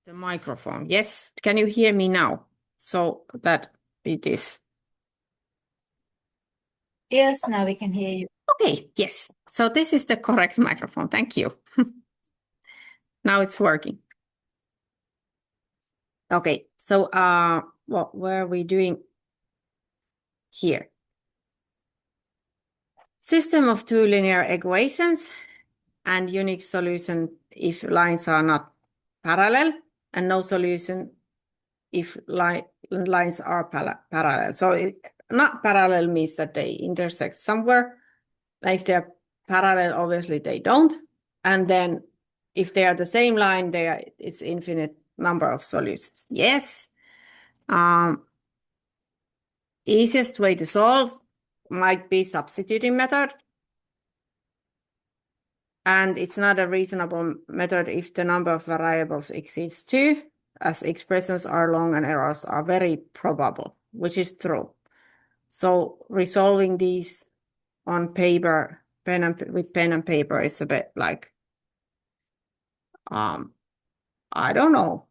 The microphone. Yes. Can you hear me now? So that it is. Yes, now we can hear you. Okay. Yes. So this is the correct microphone. Thank you. Now it's working. Okay. So what were we doing here? System of two linear equations and unique solution if lines are not parallel, and no solution if lines are parallel. So not parallel means that they intersect somewhere. If they're parallel, obviously they don't. And then if they are the same line, it's infinite number of solutions. Yes. Easiest way to solve might be substituting method. And it's not a reasonable method if the number of variables exceeds 2, as expressions are long and errors are very probable, which is true. So resolving these on paper, with pen and paper is a bit like, I don't know.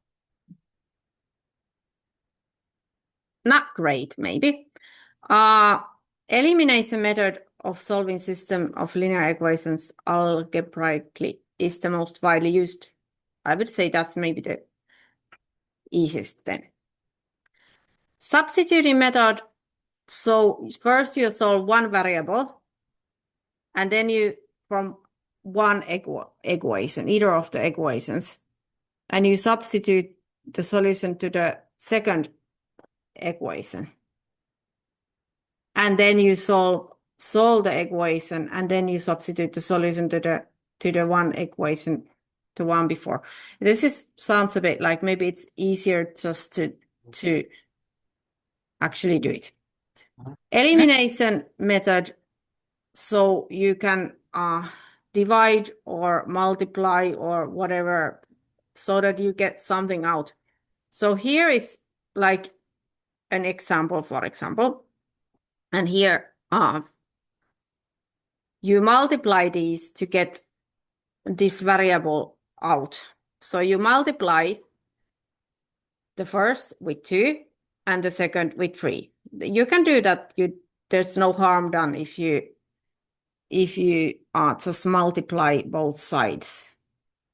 Not great, maybe. Elimination method of solving system of linear equations algebraically is the most widely used. I would say that's maybe the easiest then. Substituting method. So first you solve one variable, and then you from one equation, either of the equations, and you substitute the solution to the second equation. And then you solve the equation, and then you substitute the solution to the one equation, the one before. This sounds a bit like maybe it's easier just to actually do it. Elimination method, so you can divide or multiply or whatever so that you get something out. So here is like an example, for example. And here you multiply these to get this variable out. So you multiply the first with 2 and the second with 3. You can do that. There's no harm done if you just multiply both sides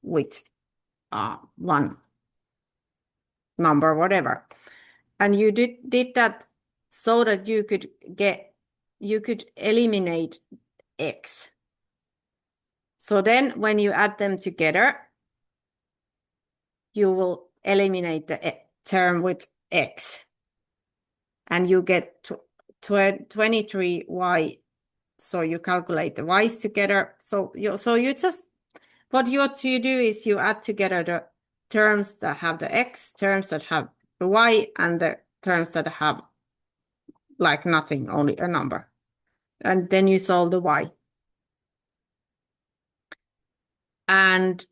with one number, whatever. And you did that so that you could eliminate x. So then when you add them together, you will eliminate the term with x. And you get 23y. So you calculate the y's together. So you just, what you do is you add together the terms that have the x, terms that have the y, and the terms that have like nothing, only a number. And then you solve the y. And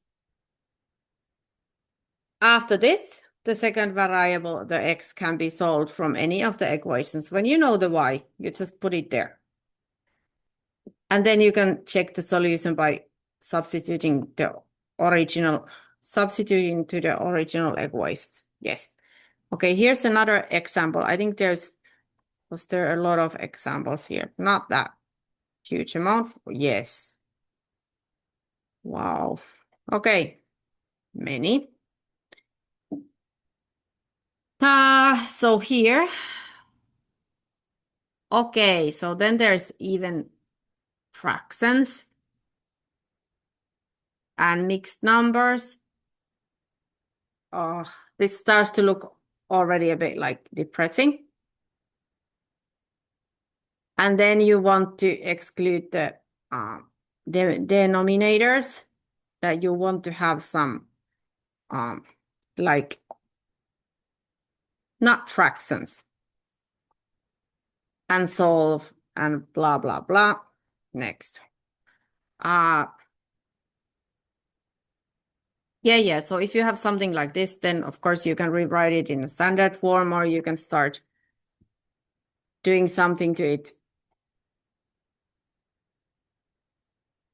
after this, the second variable, the x, can be solved from any of the equations. When you know the y, you just put it there. And then you can check the solution by substituting to the original equations. Yes. Okay, here's another example. I think was there a lot of examples here? Not that huge amount. Yes. Wow. Okay. Many. So here. Okay, so then there's even fractions and mixed numbers. Oh, this starts to look already a bit like depressing. And then you want to exclude the denominators, that you want to have some like not fractions, and solve and blah blah blah. Next. Yeah. So if you have something like this, then of course you can rewrite it in a standard form, or you can start doing something to it.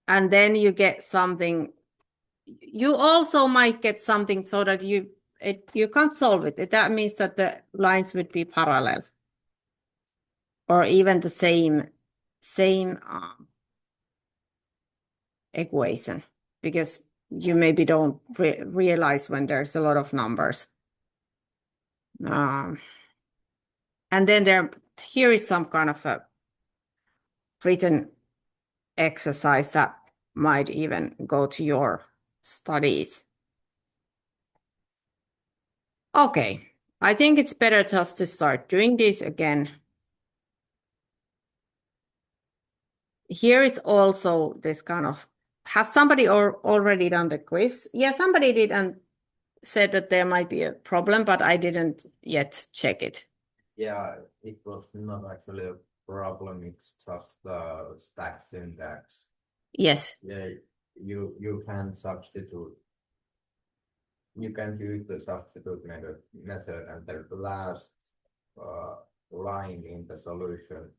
And then you get something. You also might get something so that you you can't solve it. That means that the lines would be parallel or even the same equation, because you maybe don't realize when there's a lot of numbers. And then here is some kind of a written exercise that might even go to your studies. Okay, I think it's better just to start doing this again. Here is also this kind of, has somebody already done the quiz? Yeah, somebody did and said that there might be a problem, but I didn't yet check it. Yeah, it was not actually a problem. It's just the stack syntax. Yes. Yeah, you can substitute. You can use the substitute method, and the last line in the solution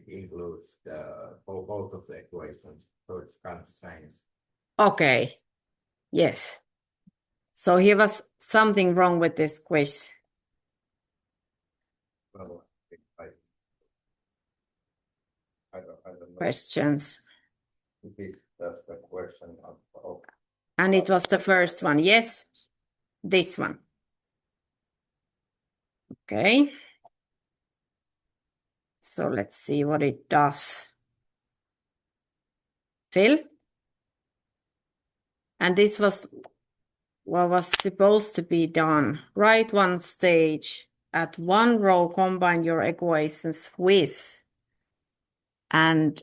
includes both of the equations, so it's kind of strange. Okay. Yes. So here was something wrong with this quiz. Well, I don't know. Questions. It is just a question of And it was the first one. Yes. This one. Okay. So let's see what it does. Phil? And this was what was supposed to be done. Write one stage at one row, combine your equations with and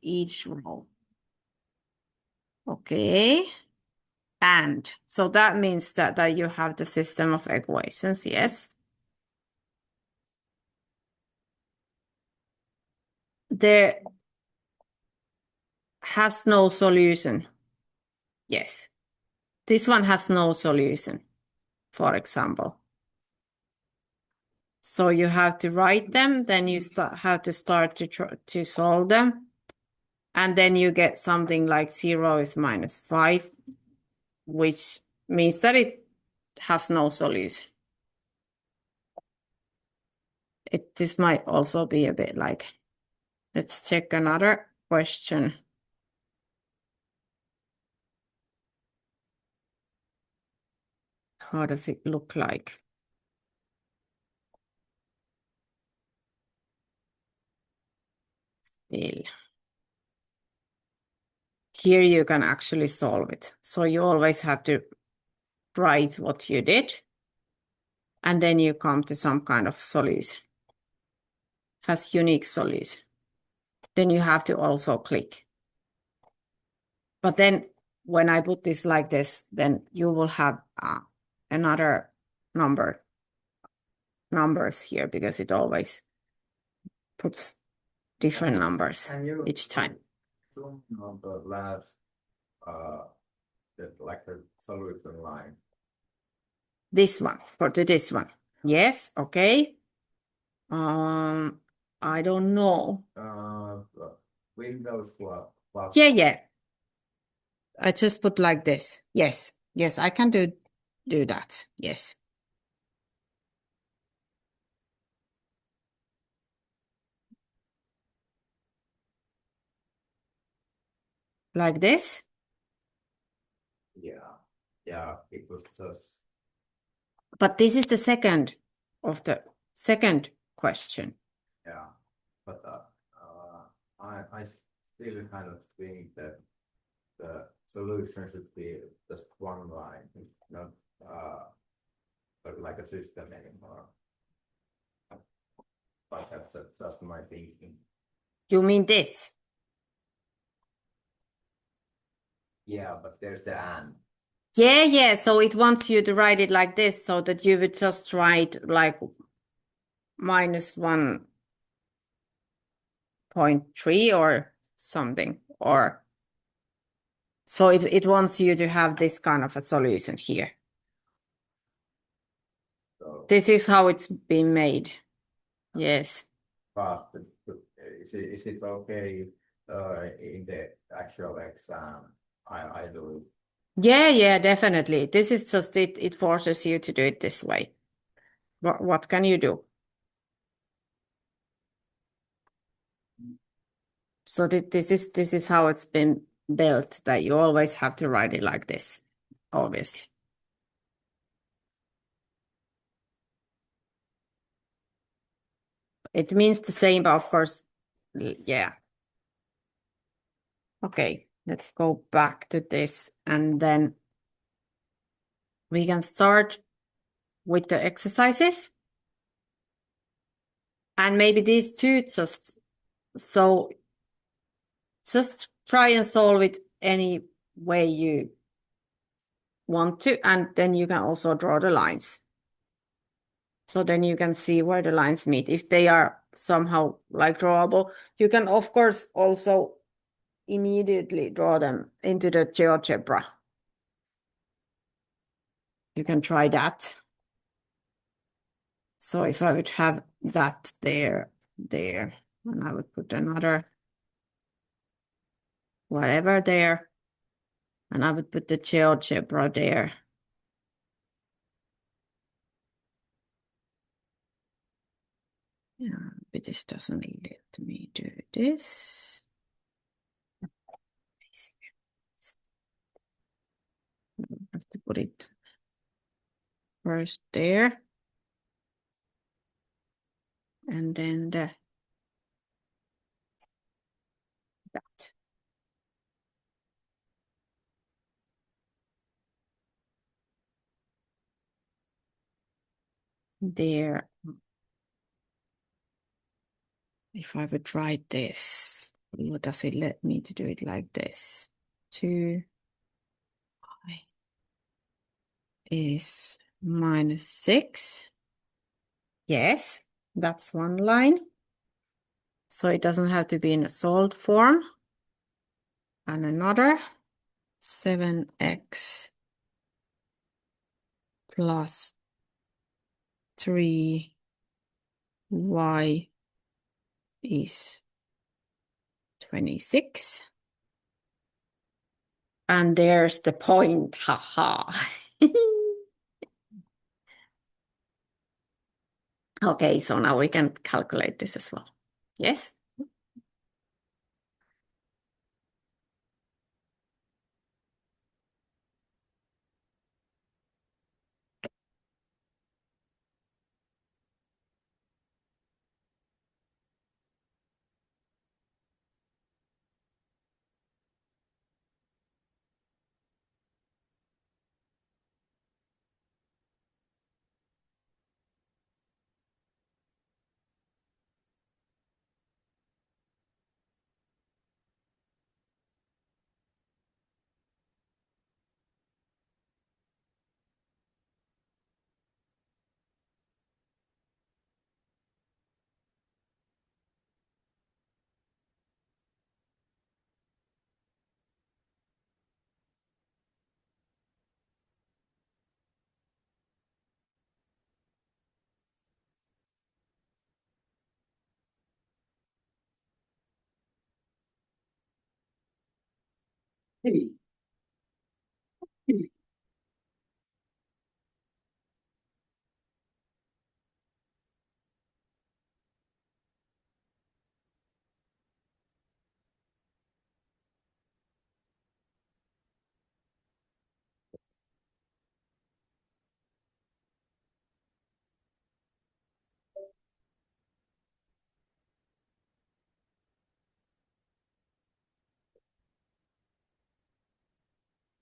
each row. Okay. And so that means that you have the system of equations, yes. There has no solution. Yes. This one has no solution, for example. So you have to write them, then you have to start to solve them. And then you get something like 0 is minus 5, which means that it has no solution. This might also be a bit like, let's check another question. How does it look like? Here you can actually solve it. So you always have to write what you did, and then you come to some kind of solution. Has unique solution. Then you have to also click. But then when I put this like this, then you will have another numbers here, because it always puts different numbers each time. Zoom on the last like the solution line. This one, this one. Yes, okay. I don't know. Windows plus. Yeah. I just put like this. Yes, I can do that. Yes. Like this? Yeah, it was just. But this is the second question. Yeah, but I still kind of think that the solution should be just one line, not like a system anymore. But that's just my thinking. You mean this? Yeah, but there's the and. Yeah. So it wants you to write it like this, so that you would just write like minus 1.3 or something, or so it wants you to have this kind of a solution here. So, this is how it's been made. Yes. But is it okay in the actual exam? I do it. Yeah, definitely. This is just it forces you to do it this way. What can you do? So this is how it's been built, that you always have to write it like this, obviously. It means the same, but of course, yeah. Okay, let's go back to this, and then we can start with the exercises. And maybe these two just try and solve it any way you want to, and then you can also draw the lines. So then you can see where the lines meet. If they are somehow like drawable, you can of course also immediately draw them into the GeoGebra. You can try that. So if I would have that there, and I would put another whatever there, and I would put the GeoGebra there. Yeah, but this doesn't let me do this. I have to put it first there. And then that. There. If I would write this, what does it let me to do it like this? 2 y is -6. Yes, that's one line. So it doesn't have to be in a solved form. And another 7x plus 3y is 26. And there's the point, haha. Okay, so now we can calculate this as well. Yes?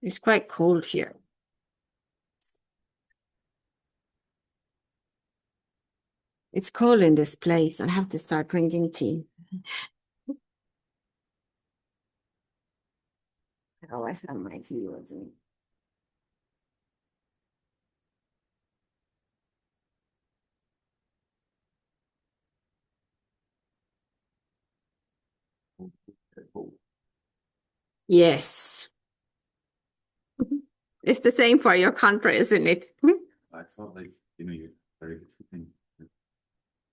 It's quite cold here. It's cold in this place. I have to start drinking tea. I always have my tea with me. Yes. It's the same for your country, isn't it? It's not like, you're very good sleeping.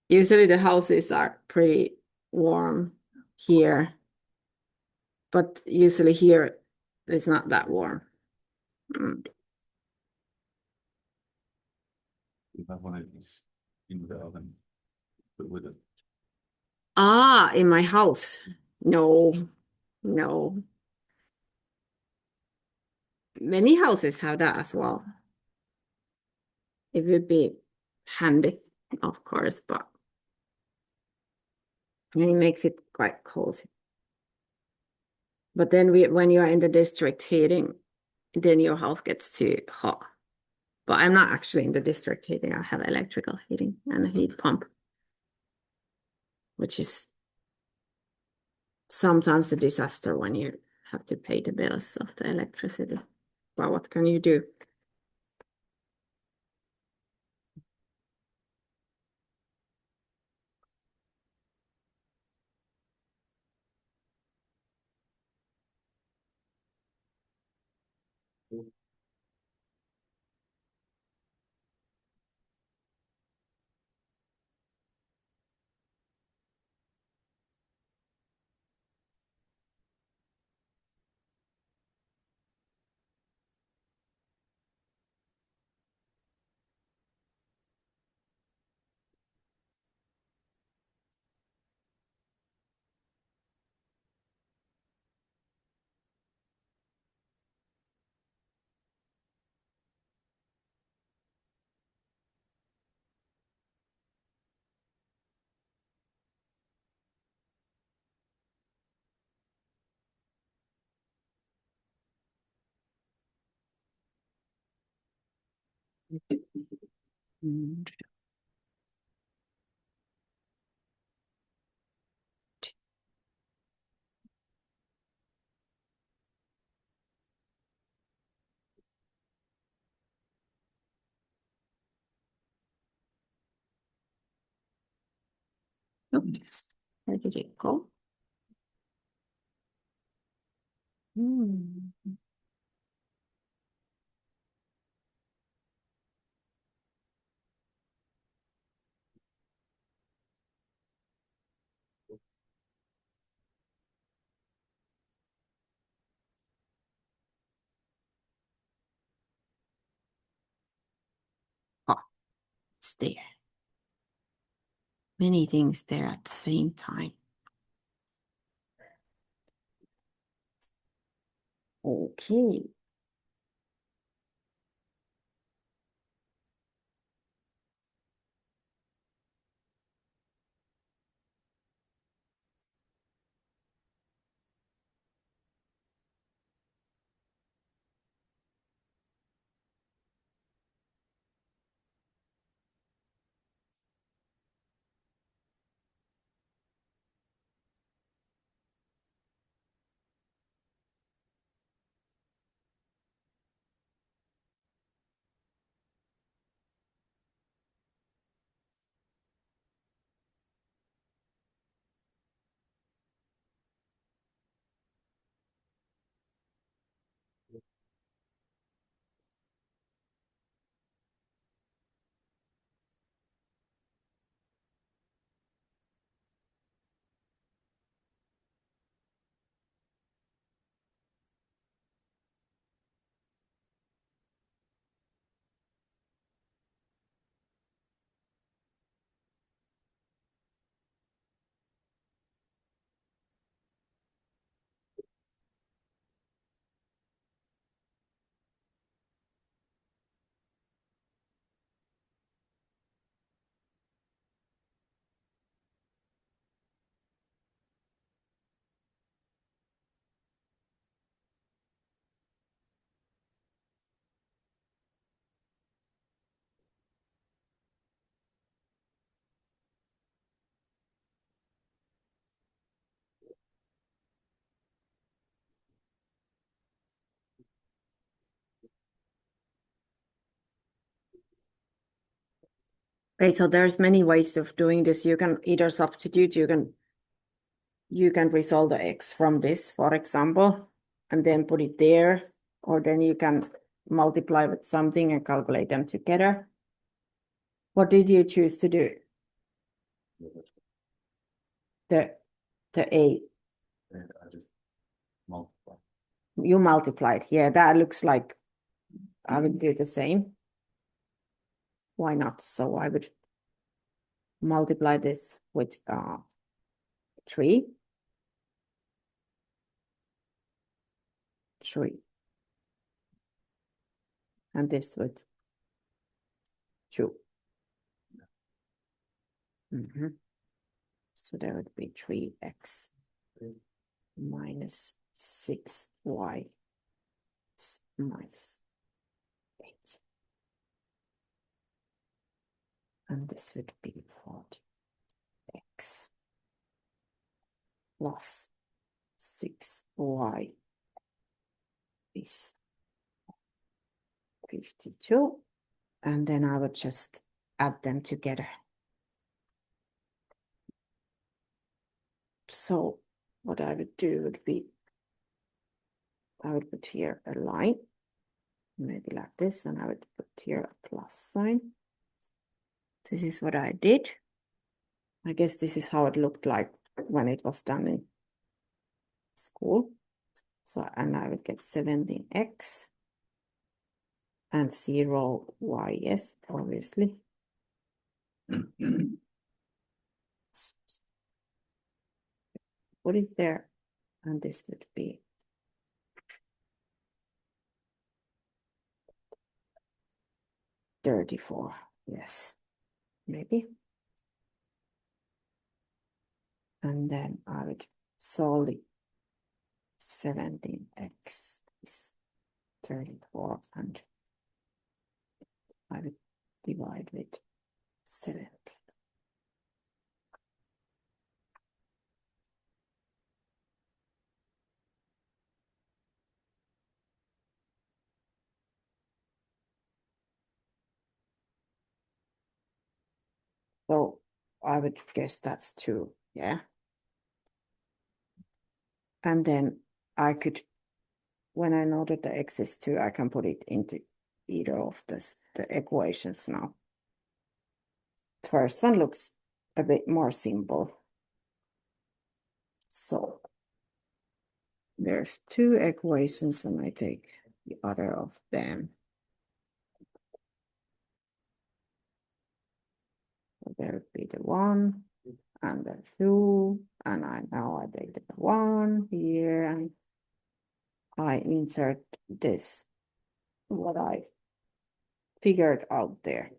Usually the houses are pretty warm here. But usually here It's not that warm. Mm. If I want these in the oven, but with it. Ah, in my house. No, no. Many houses have that as well. It would be handy, of course, but it makes it quite cozy. But then when you're in the district heating, then your house gets too hot. But I'm not actually in the district heating. I have electrical heating and a heat pump, which is sometimes a disaster when you have to pay the bills of the electricity. But what can you do? Oops, where did it go? Hmm. Oh, it's there. Many things there at the same time. Okay. Okay, so there's many ways of doing this. You can either substitute, you can resolve the x from this, for example, and then put it there, or then you can multiply with something and calculate them together. What did you choose to do? The A. And I just multiply. You multiplied. Yeah, that looks like I would do the same. Why not? So I would multiply this with 3. 3. And this with 2. So there would be 3x minus 6y minus 8. And this would be 40x plus 6y is 52. And then I would just add them together. So what I would do would be, I would put here a line, maybe like this, and I would put here a plus sign. This is what I did. I guess this is how it looked like when it was done in school. So, and I would get 17x and 0y, yes, obviously. Put it there, and this would be 34, yes, maybe. And then I would solve it. 17x is 34, and I would divide with 70. So I would guess that's 2, yeah. And then I could, when I know that the x is 2, I can put it into either of the equations now. The first one looks a bit more simple. So there's 2 equations, and I take the other of them. So there would be the 1 and the 2, and I take the 1 here, and I insert this, what I figured out there.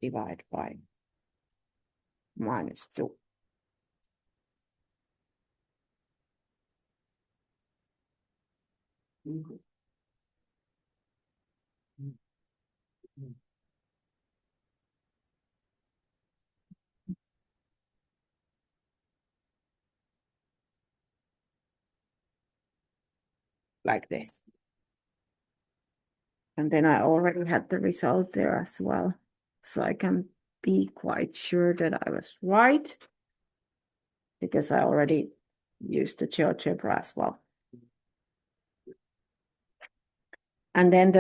Divide by -2. Like this. And then I already had the result there as well. So I can be quite sure that I was right, because I already used the GeoGebra as well. And then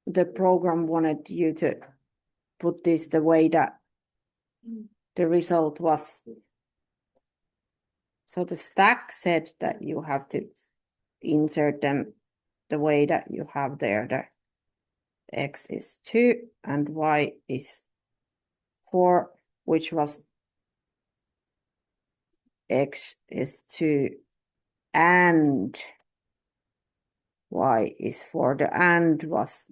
the program wanted you to put this the way that the result was. So the stack said that you have to insert them the way that you have there. The x is 2 and y is 4, which was x is 2 and y is 4. The and was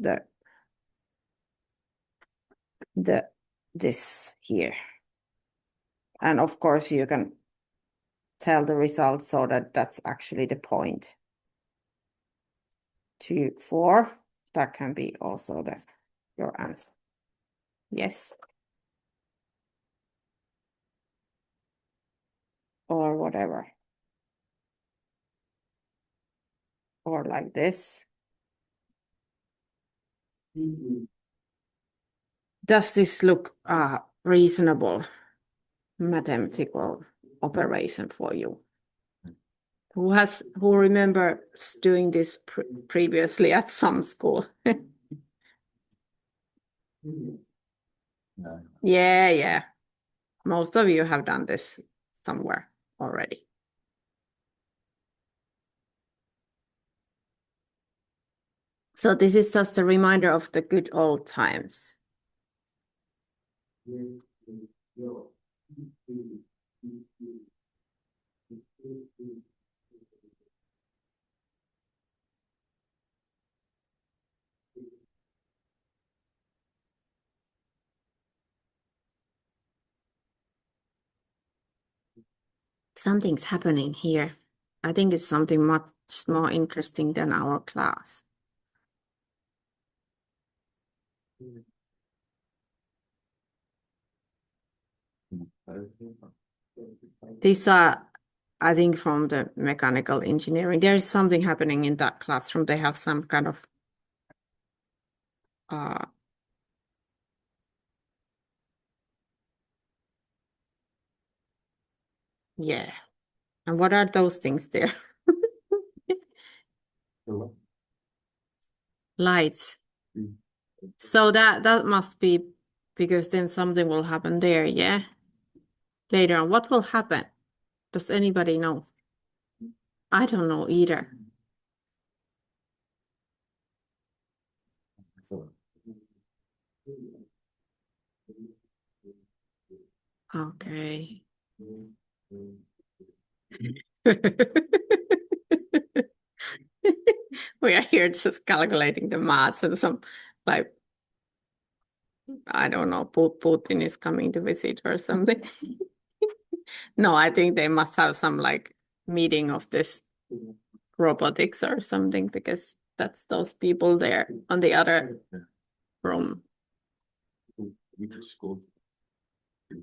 this here. And of course you can tell the result so that that's actually the point. 2, 4, that can be also your answer. Yes. Or whatever. Or like this. Does this look reasonable? mathematical operation for you. Who remembers doing this previously at some school? No. Yeah. Most of you have done this somewhere already. So this is just a reminder of the good old times. Something's happening here. I think it's something much more interesting than our class. These are, I think, from the mechanical engineering. There is something happening in that classroom. They have some kind of yeah. And what are those things there? Lights. Mm. So that must be because then something will happen there, yeah? Later on, what will happen? Does anybody know? I don't know either. Okay. We are here just calculating the maths and some like I don't know, Putin is coming to visit or something. No, I think they must have some like meeting of this robotics or something because that's those people there on the other room. We just go.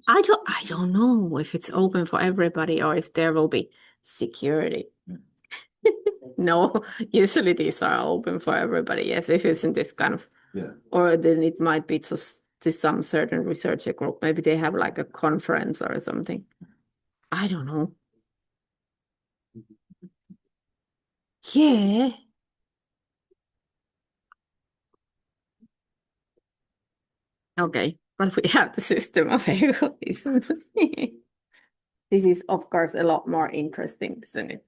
I don't know if it's open for everybody or if there will be security. No, usually these are open for everybody. Yes, if it's in this kind of, Yeah. or then it might be just to some certain researcher group. Maybe they have like a conference or something. I don't know. Yeah. Okay, but we have the system of egoism. This is, of course, a lot more interesting, isn't it?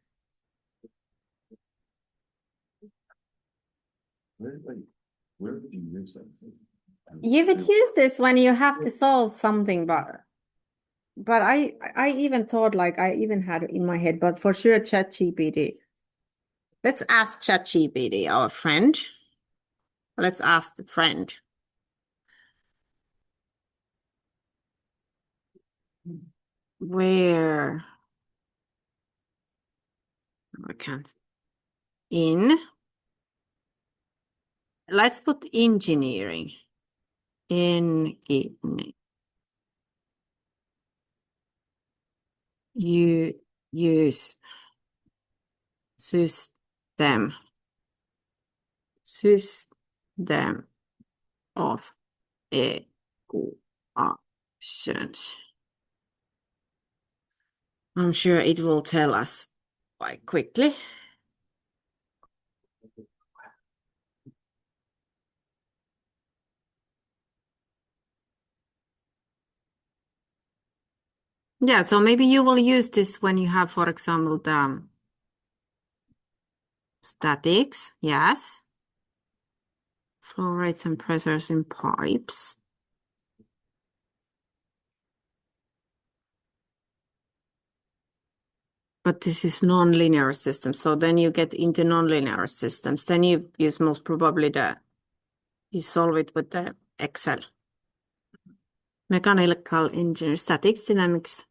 Where would you use that? You would use this when you have to solve something, but I even thought like I even had it in my head, but for sure ChatGPT. Let's ask ChatGPT, our friend. Let's ask the friend. Where? I can't. In. Let's put engineering. You use system of equations. I'm sure it will tell us quite quickly. Yeah, so maybe you will use this when you have, for example, the statics, yes. Flow rates and pressures in pipes. But this is non-linear systems. So then you get into non-linear systems. Then you use most probably you solve it with the Excel. Mechanical engineering, statics, dynamics.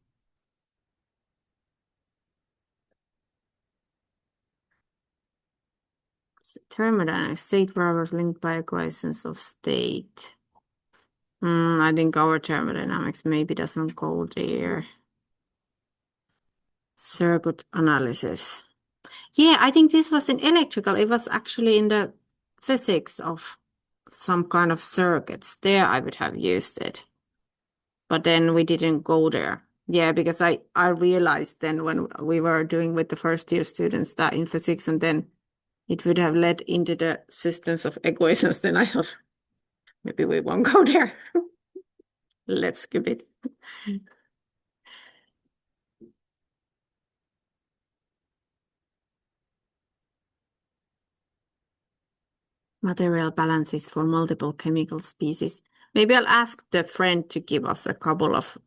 Thermodynamics, state variables linked by equations of state. I think our thermodynamics maybe doesn't go there. Circuit analysis. Yeah, I think this was in electrical. It was actually in the physics of some kind of circuits. There I would have used it. But then we didn't go there. Yeah, because I realized then when we were doing with the first year students that in physics, and then it would have led into the systems of equations, then I thought maybe we won't go there. Let's skip it. Material balances for multiple chemical species. Maybe I'll ask the friend to give us a couple of,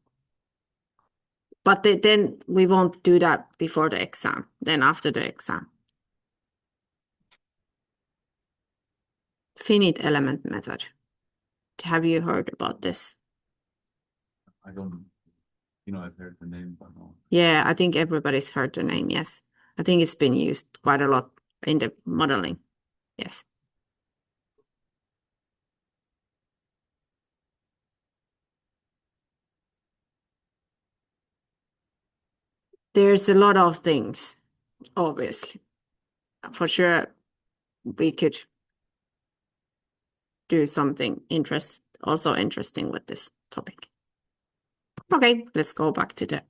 but then we won't do that before the exam, then after the exam. Finite element method. Have you heard about this? I don't, I've heard the name, but no. Yeah, I think everybody's heard the name, yes. I think it's been used quite a lot in the modeling. Yes. There's a lot of things, obviously. For sure, we could do something also interesting with this topic. Okay, let's go back to the.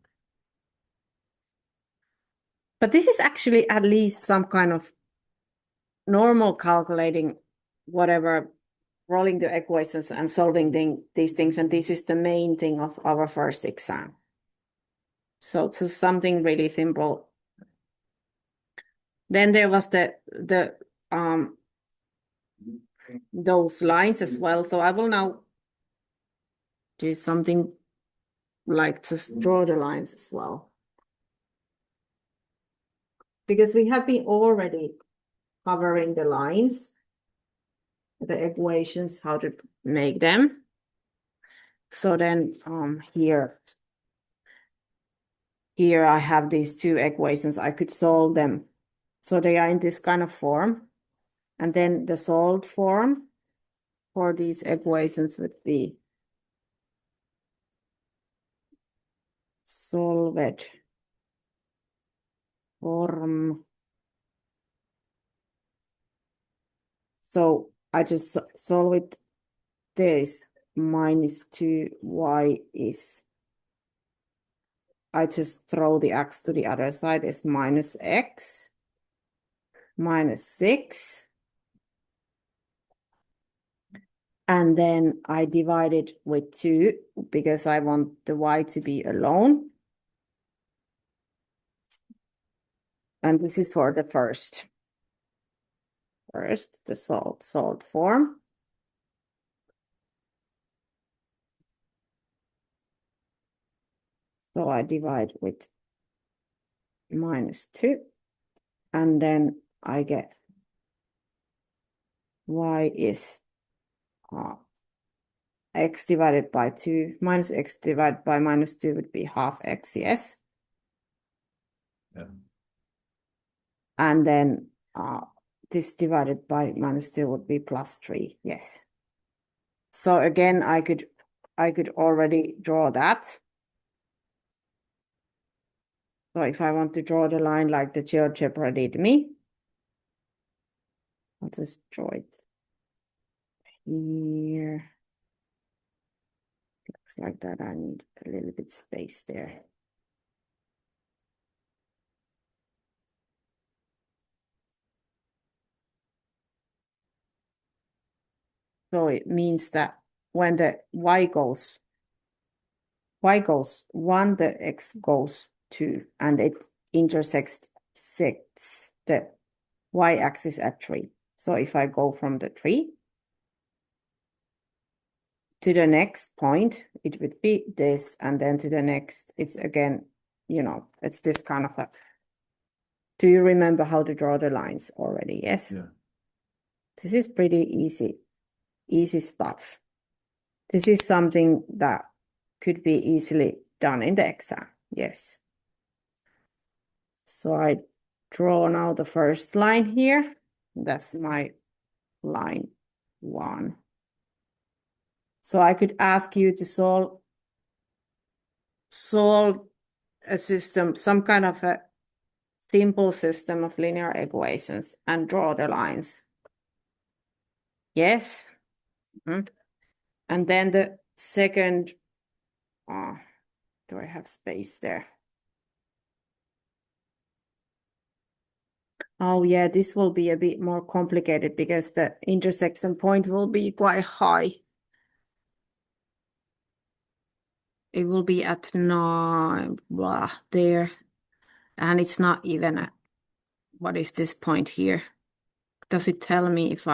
But this is actually at least some kind of normal calculating whatever, rolling the equations and solving these things. And this is the main thing of our first exam. So it's something really simple. Then there was those lines as well. So I will now do something like just draw the lines as well. Because we have been already covering the lines, the equations, how to make them. So then here I have these two equations. I could solve them. So they are in this kind of form. And then the solved form for these equations would be solved form. So I just solve it. This minus 2y is, I just throw the x to the other side, is minus x minus 6. And then I divide it with 2 because I want the y to be alone. And this is for the first, the solved form. So I divide with minus 2. And then I get y is x divided by 2 minus x divided by minus 2 would be half x, yes? Yeah. And then this divided by minus 2 would be plus 3, yes. So again, I could already draw that. So if I want to draw the line like the GeoGebra did me, I'll just draw it here. Looks like that I need a little bit space there. So it means that when the y goes 1, the x goes 2, and it intersects the y-axis at 3. So if I go from the 3 to the next point, it would be this, and then to the next, it's again, it's this kind of a. Do you remember how to draw the lines already? Yes? Yeah. This is pretty easy stuff. This is something that could be easily done in the exam. Yes. So I draw now the first line here. That's my line 1. So I could ask you to solve a system, some kind of a simple system of linear equations and draw the lines. Yes. And then the second Do I have space there? Oh yeah, this will be a bit more complicated because the intersection point will be quite high. It will be at 9, blah, there. And it's not even a, what is this point here? Does it tell me if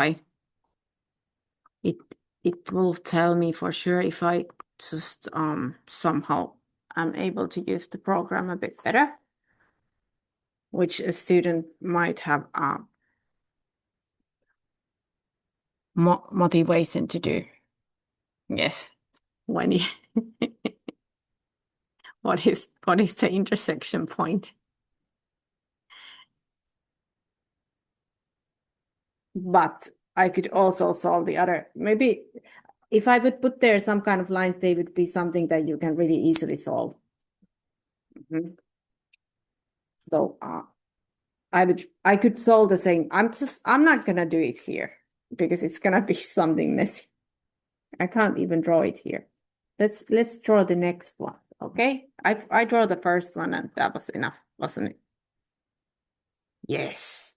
it will tell me for sure if I just somehow am able to use the program a bit better, which a student might have motivation to do. Yes, when you what is the intersection point? But I could also solve the other. Maybe if I would put there some kind of lines, they would be something that you can really easily solve. Mhm. So I could solve the same. I'm not gonna do it here because it's gonna be something messy. I can't even draw it here. Let's draw the next one. Okay. I draw the first one and that was enough, wasn't it? Yes.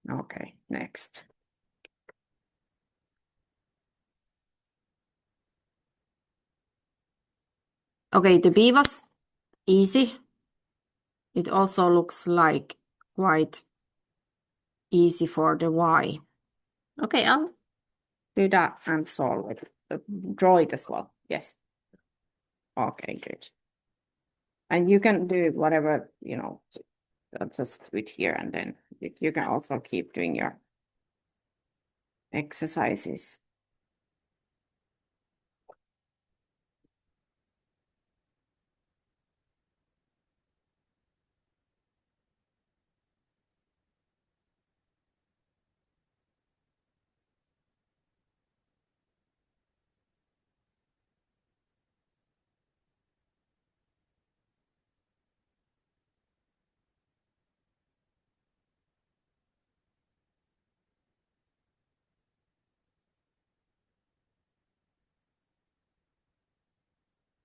Okay, next. Okay, the B was easy. It also looks like quite easy for the Y. Okay, I'll do that and solve it. Draw it as well. Yes. Okay, good. And you can do whatever, just do it here and then you can also keep doing your exercises.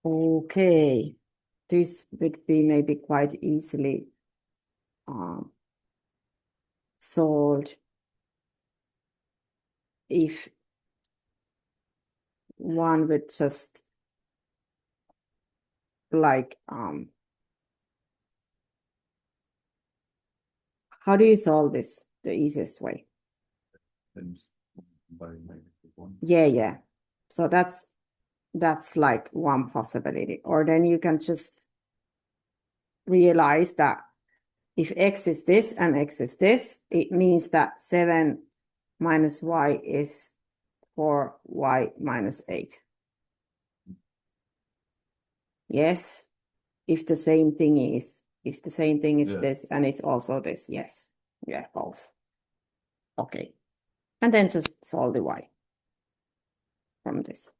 Okay, this would be maybe quite easily solved if one would just like how do you solve this the easiest way? Then by -1. Yeah. So that's like one possibility. Or then you can just realize that if x is this and x is this, it means that 7 minus y is 4y minus 8. Yes, if the same thing is the same thing as Yeah. this and it's also this. Yes, yeah, both. Okay, and then just solve the y from this.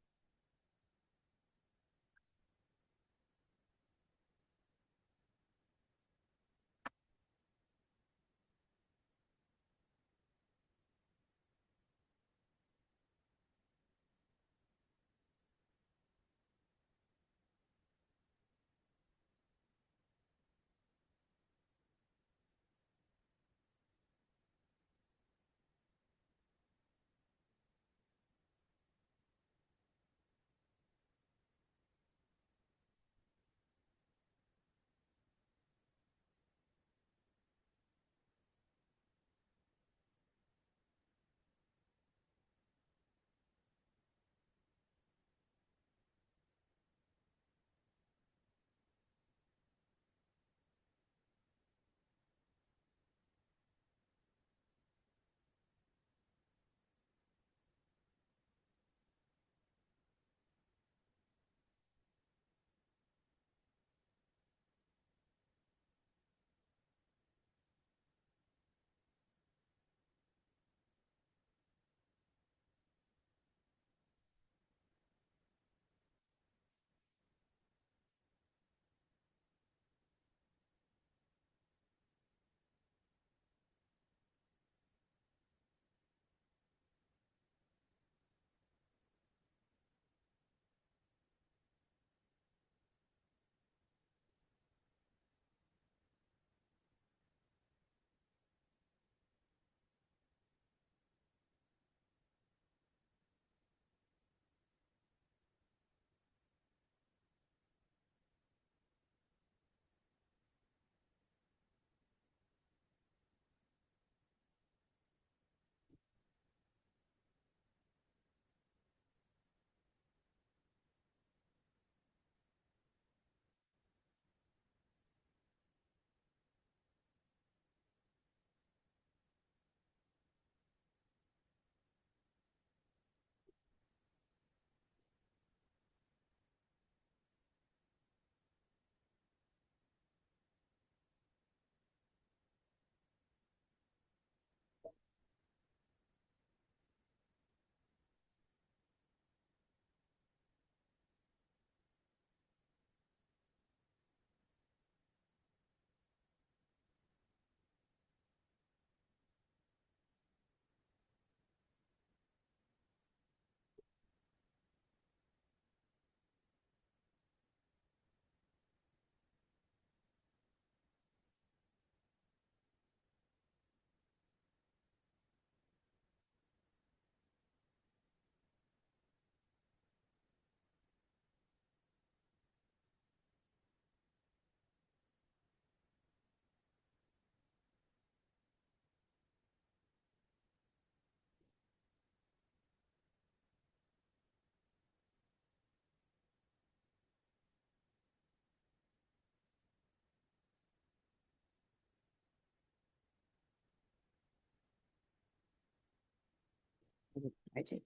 I will try to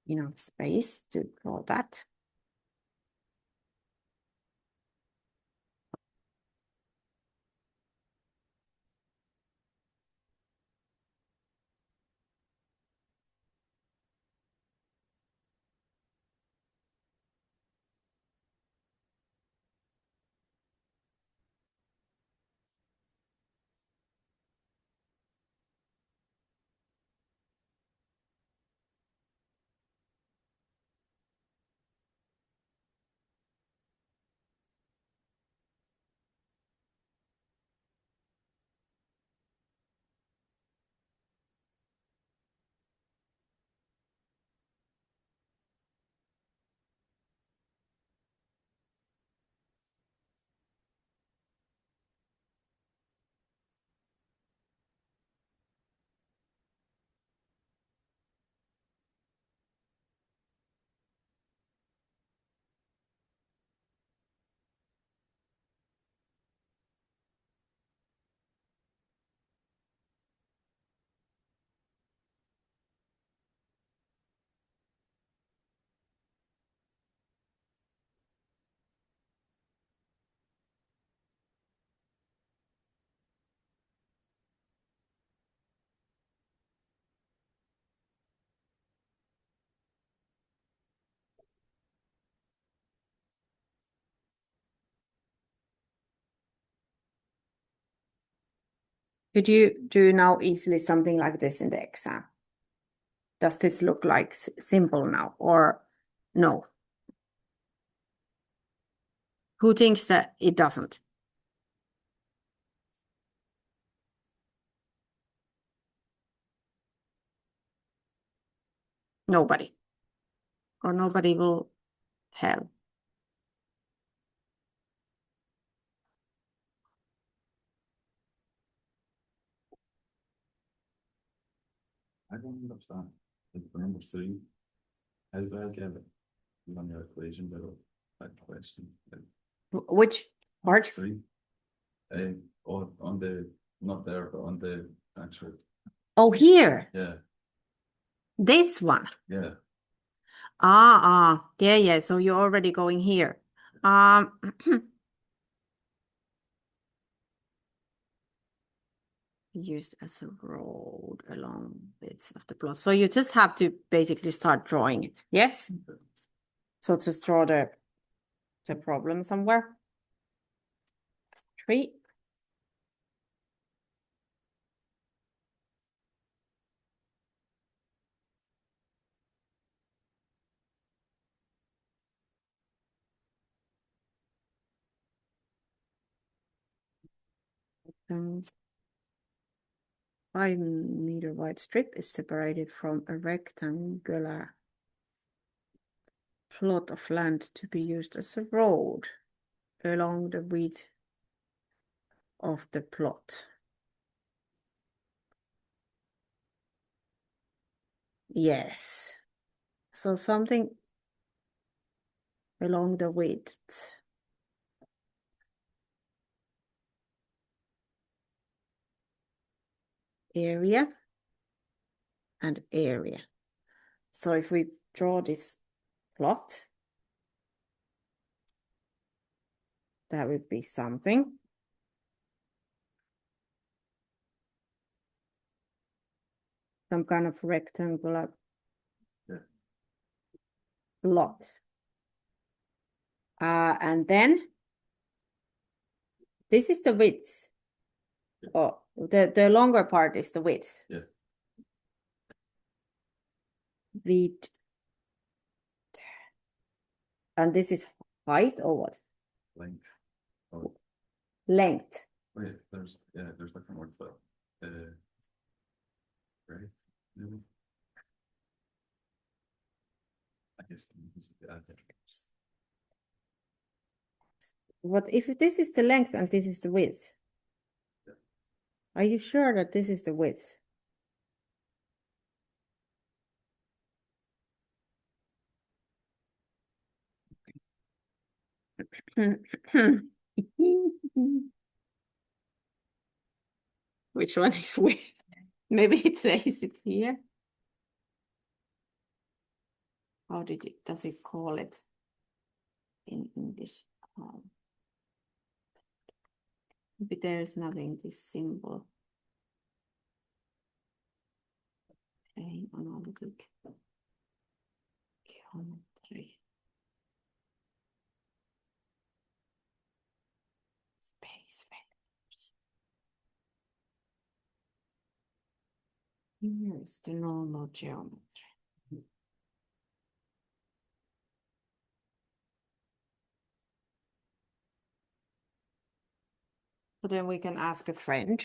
enough space to draw that. Could you do now easily something like this in the exam? Does this look like simple now or no? Who thinks that it doesn't? Nobody. Or nobody will tell. I don't understand. Like, for number 3, how do I get it? On your equation, but that question. Like, Which part? 3. Or on the, not there, but on the actual, Oh, here. yeah, This one. yeah. Yeah. So you're already going here. Used as a road along bits of the plot. So you just have to basically start drawing it. Yes. So just draw the problem somewhere. 3. And 5-meter wide strip is separated from a rectangular plot of land to be used as a road along the width of the plot. Yes. So something along the width. Area and area. So if we draw this plot, that would be something. Some kind of rectangular Yeah. plot. And then this is the width. Yeah. Oh, the longer part is the width. Yeah. Width. And this is height or what? Length. Oh, Length. wait, there's different words for that. Right? Maybe. I guess. Yeah. What if this is the length and this is the width? Yeah. Are you sure that this is the width? Which one is width? Maybe it says it here. how does it call it in English? Maybe there's nothing this symbol. Plane analytic geometry. Space vectors. Here is the normal geometry. So then we can ask a friend.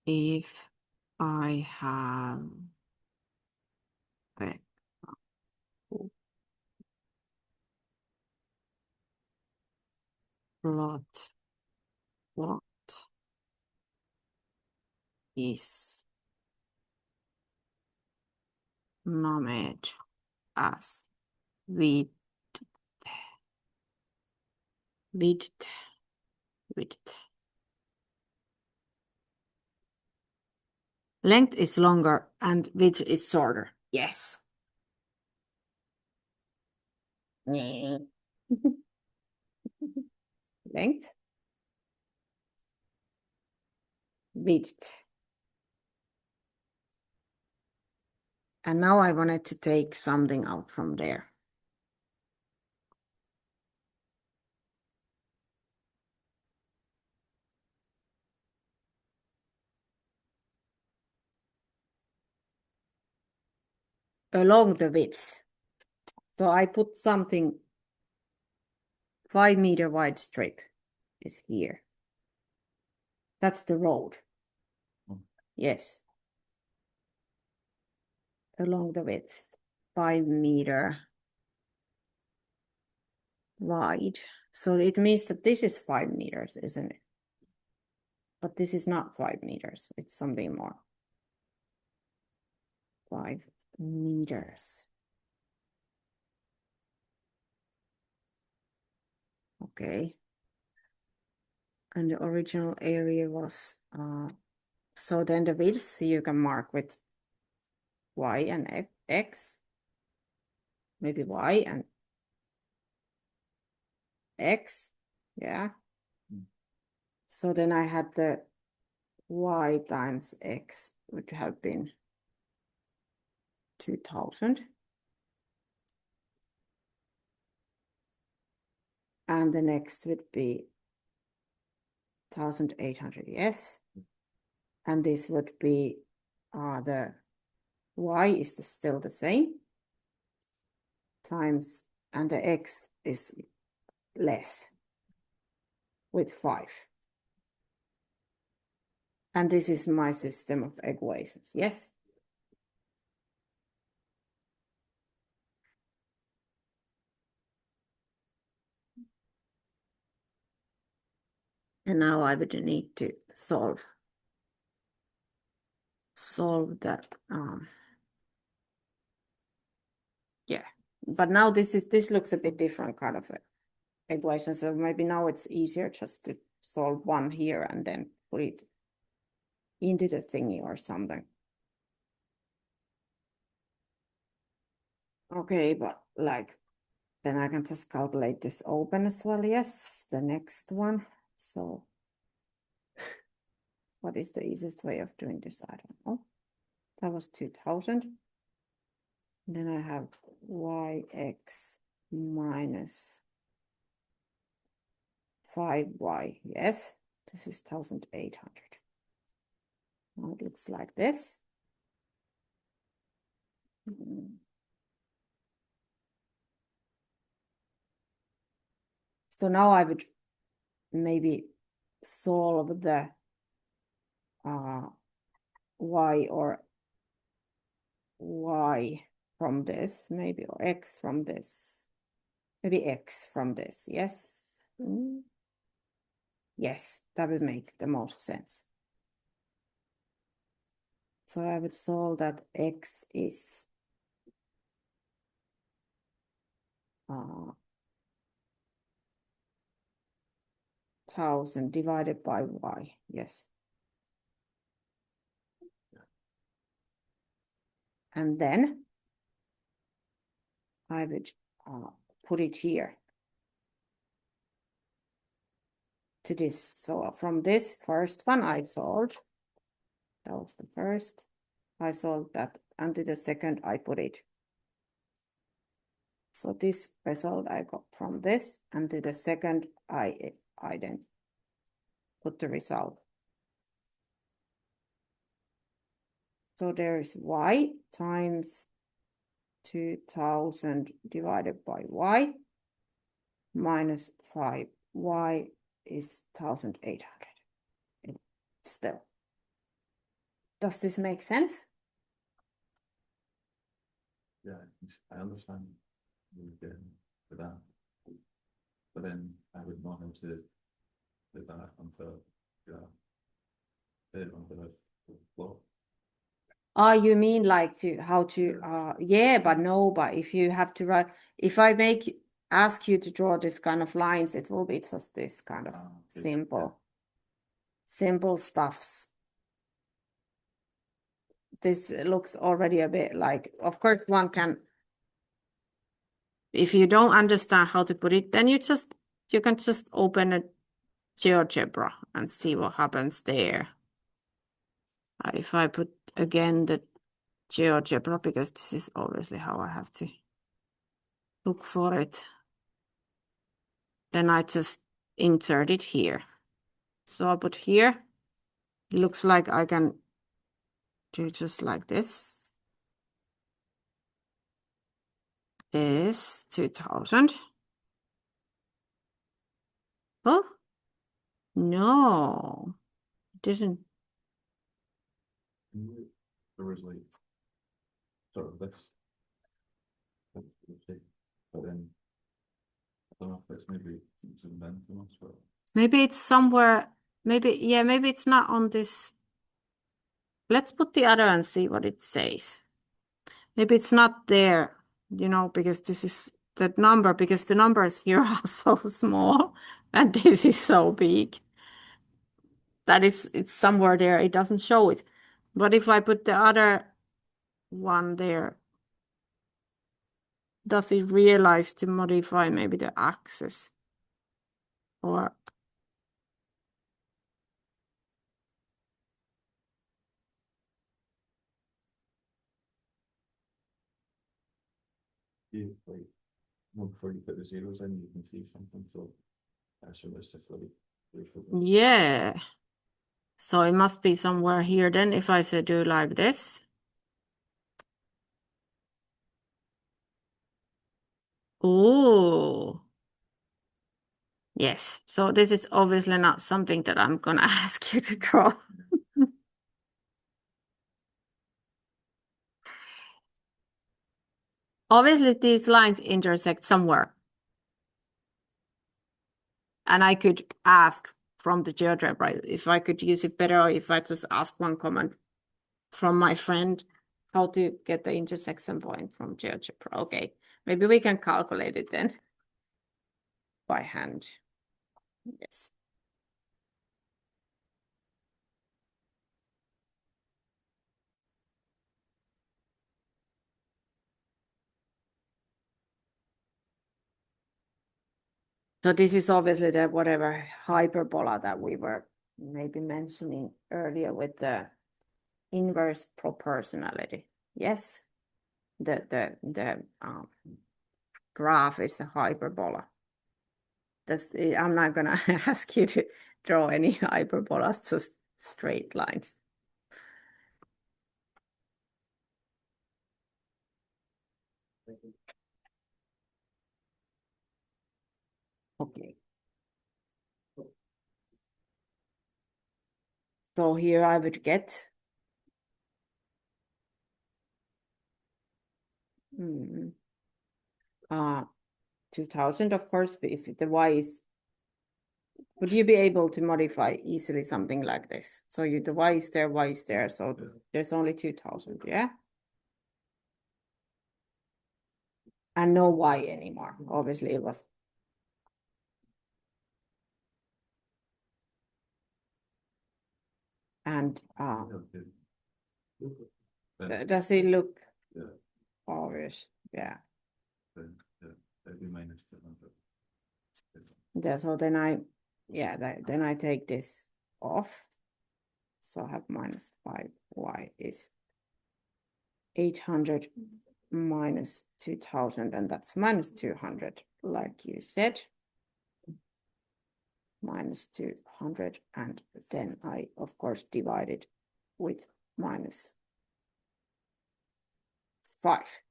If I have a plot, what is named as width, width. Length is longer and width is shorter. Yes. Length, width. And now I wanted to take something out from there. Along the width. So I put something 5 meter wide strip is here. That's the road. Yes. Along the width, 5 meter wide. So it means that this is 5 meters, isn't it? But this is not 5 meters. It's something more. 5 meters. Okay. And the original area was, so then the width you can mark with Y and X. Maybe Y and X. Yeah. So then I had the Y times X, would have been 2000. And the next would be 1800, yes. And this would be the Y is still the same times, and the X is less with 5. And this is my system of equations, yes? And now I would need to solve that. Yeah, but now this looks a bit different kind of equation. So maybe now it's easier just to solve one here and then put it into the thingy or something. Okay, but like, then I can just calculate this open as well. Yes, the next one. So what is the easiest way of doing this? I don't know. That was 2000. Then I have yx minus 5y. Yes, this is 1800. Now it looks like this. So now I would maybe solve the y or y from this, maybe, or x from this. Maybe x from this, yes? Yes, that would make the most sense. So I would solve that x is 2,000 divided by y. Yes. And then I would put it here to this. So from this first one I solved, that was the first, I solved that, and to the second I put it. So this result I got from this, and to the second I then put the result. So there is y times 2,000 divided by y minus 5. Y is 1,800. Still. Does this make sense? Yeah, I understand you getting for that. But then I would want him to do that until, onto the floor. Oh, you mean like how to yeah, but no, but if you have to write, if I ask you to draw this kind of lines, it will be just this kind of Okay, simple stuffs. This looks already a bit like, of course one can, if you don't understand how to put it, then you can just open a GeoGebra and see what happens there. If I put again the GeoGebra, because this is obviously how I have to look for it, then I just insert it here. So I put here, it looks like I can do just like this. Is 2,000. Oh, no, it didn't. There was like sort of this. But then I don't know if it's maybe zoomed in too much, but Maybe it's somewhere, maybe it's not on this. Let's put the other and see what it says. Maybe it's not there, because this is the number, because the numbers here are so small and this is so big. It's somewhere there, it doesn't show it. But if I put the other one there, does it realize to modify maybe the axis? Or you like before you put the zeros in, you can see something. So actually, it's just like yeah. So it must be somewhere here then if I say do like this. Oh. Yes. So this is obviously not something that I'm gonna ask you to draw. Obviously these lines intersect somewhere. And I could ask from the GeoGebra if I could use it better, or if I just ask one comment from my friend how to get the intersection point from GeoGebra. Okay, maybe we can calculate it then by hand. Yes. So this is obviously the whatever hyperbola that we were maybe mentioning earlier with the inverse proportionality. Yes, the graph is a hyperbola. I'm not gonna ask you to draw any hyperbolas, just straight lines. Okay. So here I would get 2,000, of course, but if the y is, would you be able to modify easily something like this? So the y is there, so there's only 2,000, yeah? And no y anymore. Obviously it was. And Okay. does it look Yeah. obvious? Yeah. That'd be minus 200. Yeah, so then then I take this off. So I have minus 5y is 800 minus 2000, and that's minus 200, like you said. Minus 200, and then I, of course, divide it with minus 5.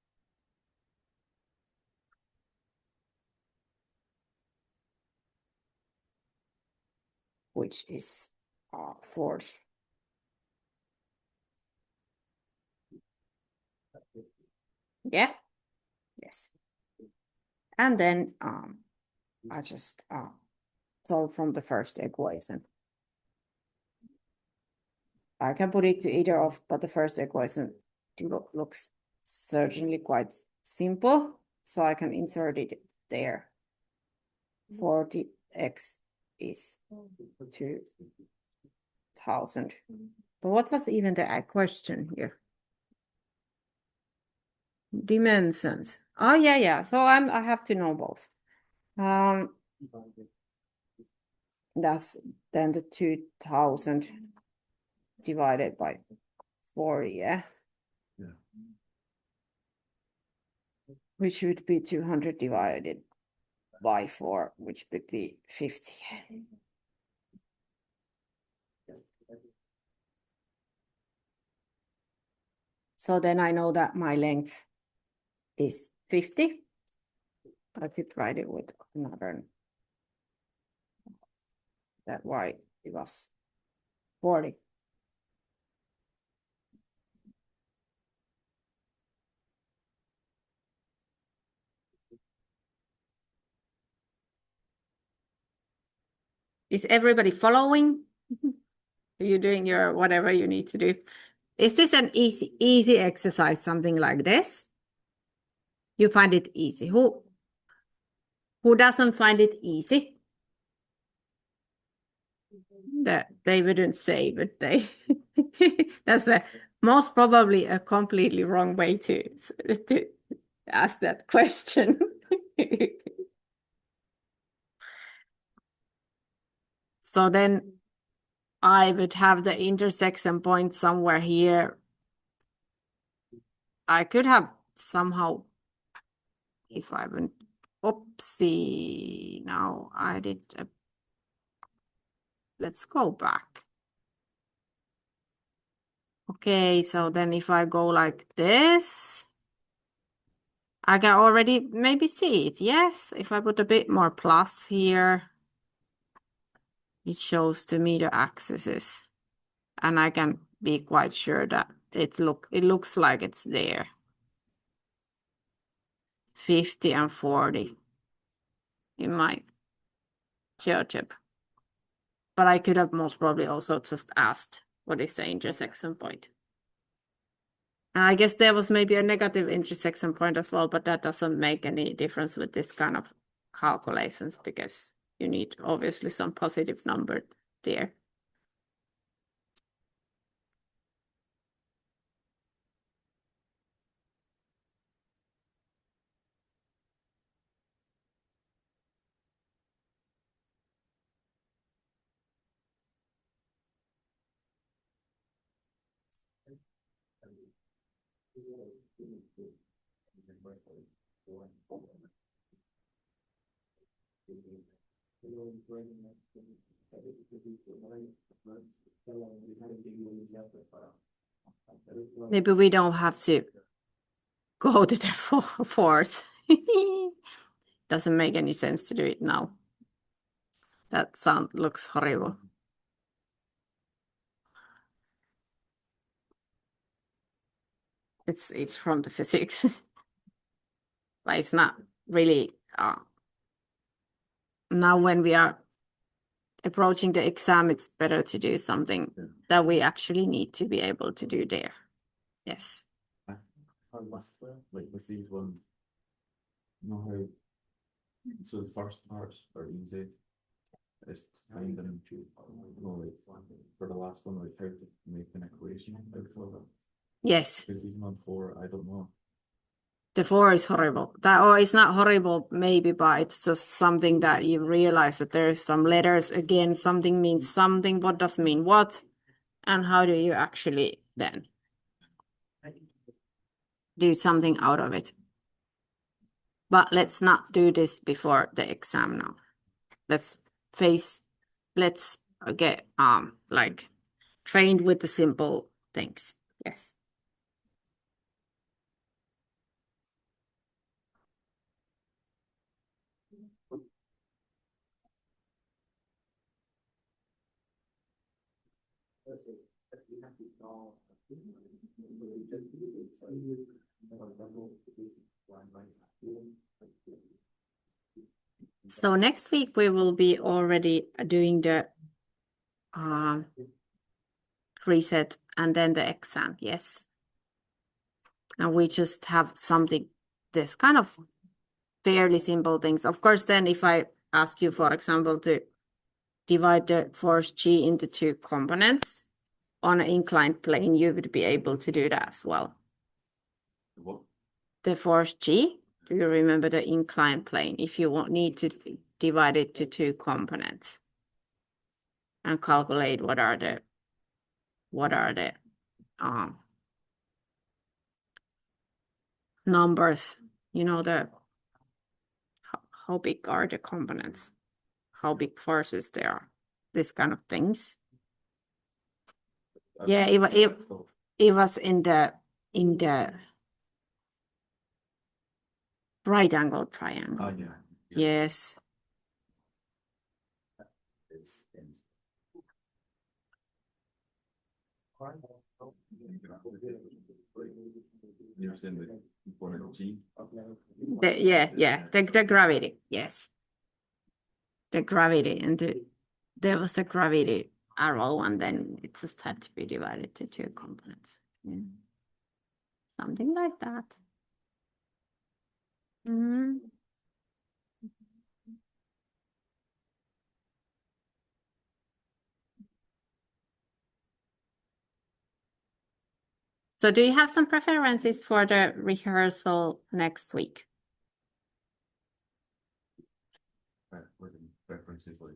Which is 40. Yeah. Yes. And then I just solve from the first equation. I can put it to either of, but the first equation looks certainly quite simple, so I can insert it there. 40x is 2000. But what was even the question here? Dimensions. Oh yeah. So I have to know both. That's then the 2000 divided by 40, yeah. Yeah. Which would be 200 divided by 4, which would be 50. So then I know that my length is 50. I could write it with another. That y it was 40. Is everybody following? Are you doing your whatever you need to do? Is this an easy exercise, something like this? You find it easy. Who doesn't find it easy? That they wouldn't say, but they that's most probably a completely wrong way to ask that question. So then I would have the intersection point somewhere here. I could have somehow, if I went, oopsie, now I did, let's go back. Okay, so then if I go like this, I can already maybe see it. Yes, if I put a bit more plus here, it shows to me the axes, and I can be quite sure that it looks like it's there. 50 and 40 in my GeoGebra. But I could have most probably also just asked what is the intersection point. And I guess there was maybe a negative intersection point as well, but that doesn't make any difference with this kind of calculations because you need obviously some positive number there. Maybe we don't have to go to the fourth. Doesn't make any sense to do it now. That sound looks horrible. It's from the physics. But it's not really now when we are approaching the exam, it's better to do something that we actually need to be able to do there. Yes. How was that? Like with these ones? You know how, so the first parts are easy, It's find them to, no, wait, for the last one, like how to make an equation out of it. Yes, Because even on 4, I don't know. the 4 is horrible. That, or it's not horrible, maybe, but it's just something that you realize that there's some letters again. Something means something. What does mean what? And how do you actually then do something out of it? But let's not do this before the exam now. Let's get like trained with the simple things. Yes. So next week we will be already doing the reset and then the exam. Yes. And we just have something, this kind of fairly simple things. Of course, then if I ask you, for example, to divide the force G into 2 components on an inclined plane, you would be able to do that as well. What? The force G, do you remember the inclined plane? If you need to divide it to 2 components and calculate what are the numbers, you know, how big are the components, how big forces there are, this kind of things. Yeah, it was in the right angle triangle. Oh, yeah. Yes. You're saying the component G? The gravity, yes. The gravity, and there was a gravity arrow, and then it just had to be divided to 2 components. Yeah. Something like that. Mhm. So do you have some preferences for the rehearsal next week? What the preferences like?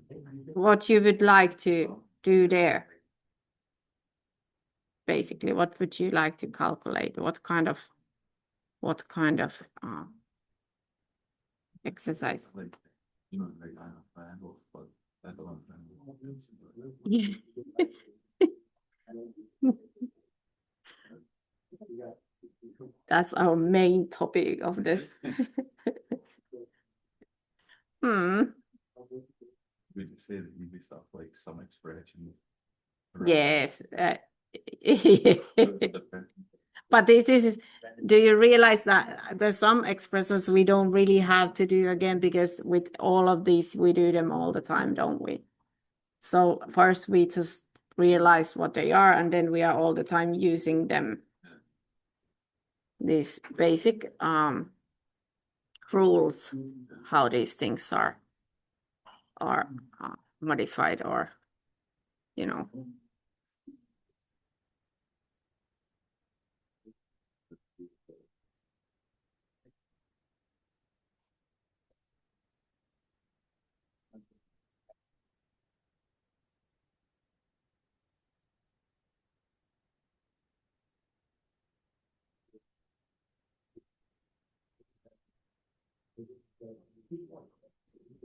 What you would like to do there? Basically, what would you like to calculate? What kind of exercise? Like, you know, like I have triangles, but I don't have triangles. That's our main topic of this. We just say that easy stuff like some expression. Yes. But this is, do you realize that there's some expressions we don't really have to do again, because with all of these, we do them all the time, don't we? So first we just realize what they are, and then we are all the time using them. These basic rules, how these things are modified, or, you know.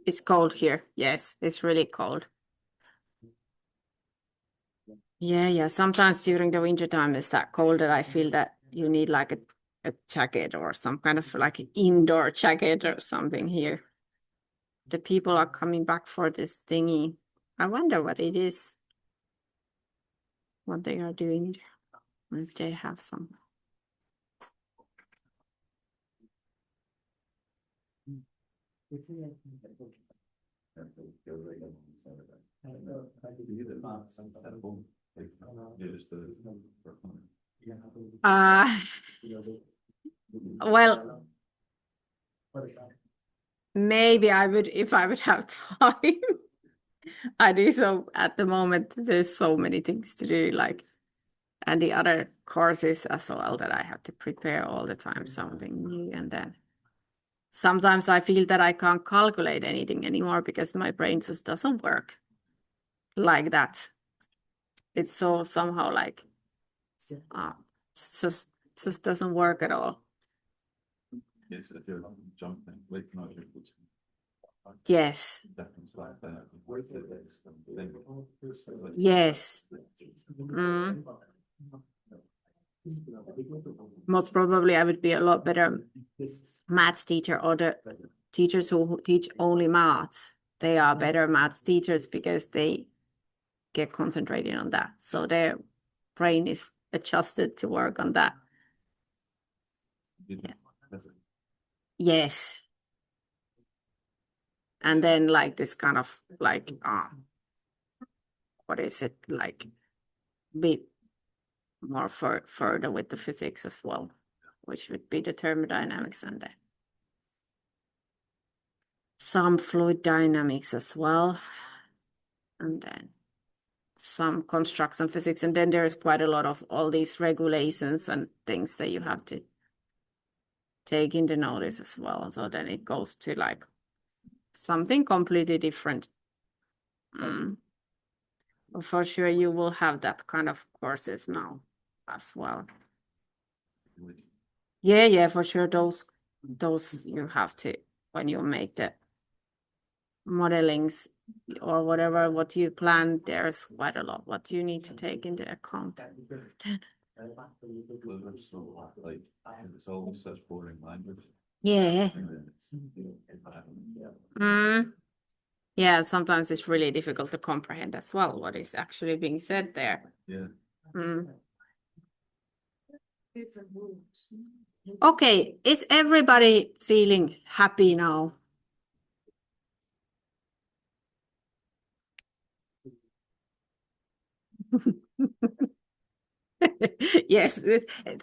It's cold here. Yes, it's really cold. Yeah. Sometimes during the winter time it's that cold that I feel that you need like a jacket or some kind of like an indoor jacket or something here. The people are coming back for this thingy. I wonder what it is. What they are doing. If they have some. Well, maybe I would, if I would have time. I do so at the moment. There's so many things to do, like, and the other courses as well that I have to prepare all the time, something new. And then sometimes I feel that I can't calculate anything anymore because my brain just doesn't work like that. It's so somehow like, just doesn't work at all. Yes, if you're jumping, waking up, you're Yes, definitely like that. yes. Mm. Most probably I would be a lot better maths teacher, or the teachers who teach only maths. They are better maths teachers because they get concentrated on that. So their brain is adjusted to work on that. Yes. And then like this kind of like, what is it, like bit more further with the physics as well, which would be the thermodynamics and the some fluid dynamics as well, and then some construction physics. And then there's quite a lot of all these regulations and things that you have to take into notice as well. So then it goes to like something completely different. For sure you will have that kind of courses now as well. Yeah, for sure. Those you have to, when you make the modelings or whatever, what you plan, there's quite a lot what you need to take into account. Like, it's always such boring language. Yeah. Yeah, sometimes it's really difficult to comprehend as well what is actually being said there. Yeah. Okay, is everybody feeling happy now? Yes,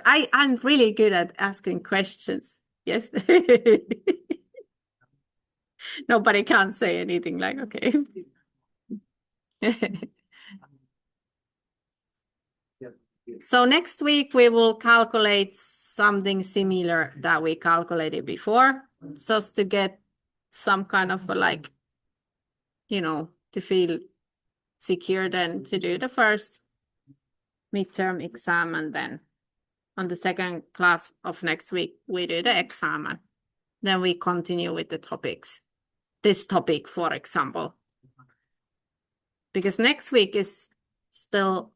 I'm really good at asking questions. Yes. Nobody can say anything like, okay. So next week we will calculate something similar that we calculated before, just to get some kind of like, to feel secure then to do the first midterm exam, and then on the second class of next week we do the exam, and then we continue with the topics. This topic, for example, because next week is still,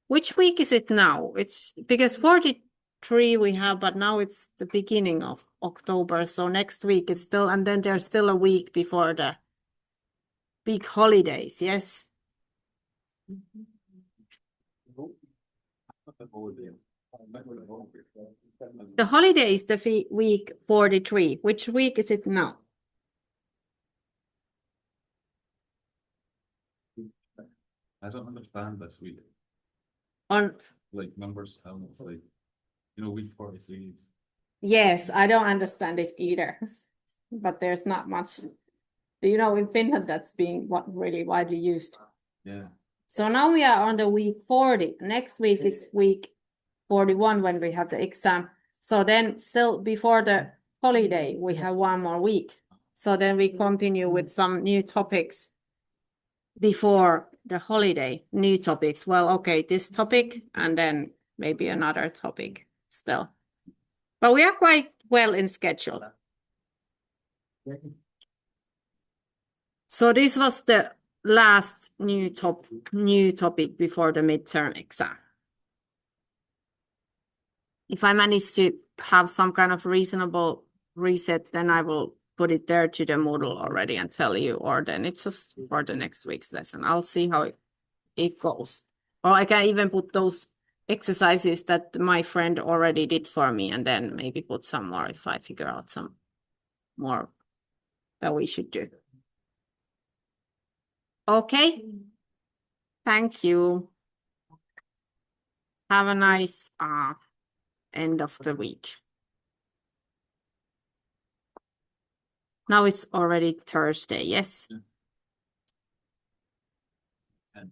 which week is it now? It's because 43 we have, but now it's the beginning of October. So next week is still, and then there's still a week before the big holidays. Yes. The holiday is the week 43. Which week is it now? I don't understand this week. On Like numbers, how it's like, week 43. Yes, I don't understand it either. But there's not much, in Finland that's being really widely used. Yeah. So now we are on the week 40. Next week is week 41 when we have the exam. So then still before the holiday, we have one more week. So then we continue with some new topics before the holiday, new topics. Well, okay, this topic and then maybe another topic still. But we are quite well in schedule. So this was the last new topic before the midterm exam. If I manage to have some kind of reasonable reset, then I will put it there to the Moodle already and tell you, or then it's just for the next week's lesson. I'll see how it goes. Or I can even put those exercises that my friend already did for me, and then maybe put some more if I figure out some more that we should do. Okay. Thank you. Have a nice end of the week. Now it's already Thursday, yes? Yeah.